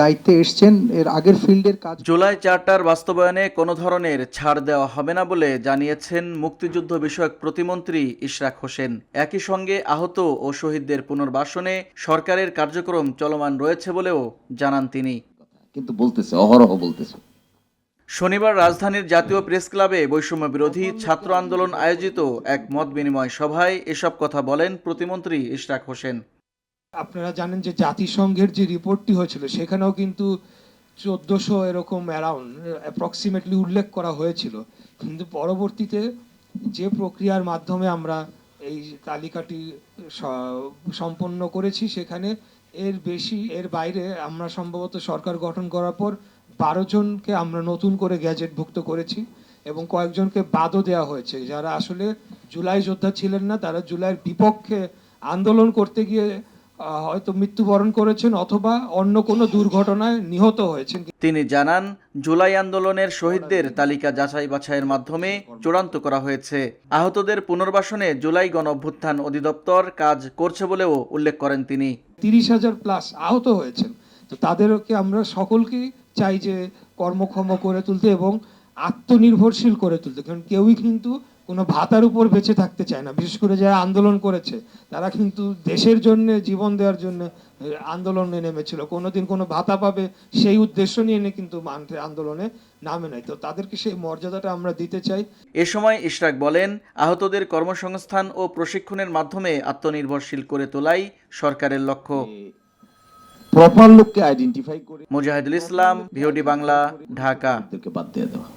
দায়িত্বে এসছেন, এর আগের ফিল্ডের কাজ। জুলাই চার্টার বাস্তবায়নে কোনো ধরনের ছাড় দেওয়া হবে না বলে জানিয়েছেন মুক্তিযুদ্ধ বিষয়ক প্রতিমন্ত্রী ইশরাক হোসেন। একই সঙ্গে আহত ও শহীদদের পুনর্বাসনে সরকারের কার্যক্রম চলমান রয়েছে বলেও জানান তিনি। কিন্তু বলতেছে, অহরহ বলতেছে। শনিবার রাজধানীর জাতীয় প্রেস ক্লাবে বৈষম্য বিরোধী ছাত্র আন্দোলন আয়োজিত এক মত বিনিময় সভায় এসব কথা বলেন প্রতিমন্ত্রী ইশরাক হোসেন। আপনারা জানেন যে জাতিসংঘের যে রিপোর্টটি হয়েছিল সেখানেও কিন্তু 1400 এরকম অ্যারাউন্ড অ্যাপ্রক্সিমেটলি উল্লেখ করা হয়েছিল, কিন্তু পরবর্তীতে যে প্রক্রিয়ার মাধ্যমে আমরা এই তালিকাটি সম্পন্ন করেছি সেখানে এর বাইরে আমরা সম্ভবত সরকার গঠন করার পর 12 জনকে আমরা নতুন করে গ্যাজেটভুক্ত করেছি এবং কয়েকজনকে বাদও দেওয়া হয়েছে যারা আসলে জুলাই যোদ্ধা ছিলেন না, তারা জুলাইয়ের বিপক্ষে আন্দোলন করতে গিয়ে হয়তো মৃত্যুবরণ করেছেন অথবা অন্য কোনো দুর্ঘটনায় নিহত হয়েছেন। তিনি জানান, জুলাই আন্দোলনের শহীদদের তালিকা যাচাই বাছাইয়ের মাধ্যমে চূড়ান্ত করা হয়েছে। আহতদের পুনর্বাসনে জুলাই গণঅভ্যুত্থান অধিদপ্তর কাজ করছে বলেও উল্লেখ করেন তিনি। 30,000 প্লাস আহত হয়েছেন, তো তাদেরকে আমরা সকলকেই চাই যে কর্মক্ষম করে তুলতে এবং আত্মনির্ভরশীল করে তুলতে, কারণ কেউই কিন্তু কোনো ভাতার উপর বেঁচে থাকতে চায় না। বিশেষ করে যারা আন্দোলন করেছে তারা কিন্তু দেশের জন্য জীবন দেওয়ার জন্য আন্দোলনে নেমেছিল, কোনোদিন কোনো ভাতা পাবে সেই উদ্দেশ্য নিয়ে কিন্তু আন্দোলনে নামে নাই, তো তাদেরকে সেই মর্যাদাটা আমরা দিতে চাই। এ সময় ইশরাক বলেন, আহতদের কর্মসংস্থান ও প্রশিক্ষণের মাধ্যমে আত্মনির্ভরশীল করে তোলাই সরকারের লক্ষ্য। প্রপার লোককে আইডেন্টিফাই করে মুজাহিদুল ইসলাম, ভিওডি বাংলা, ঢাকা। বাদ দিয়ে দেওয়া।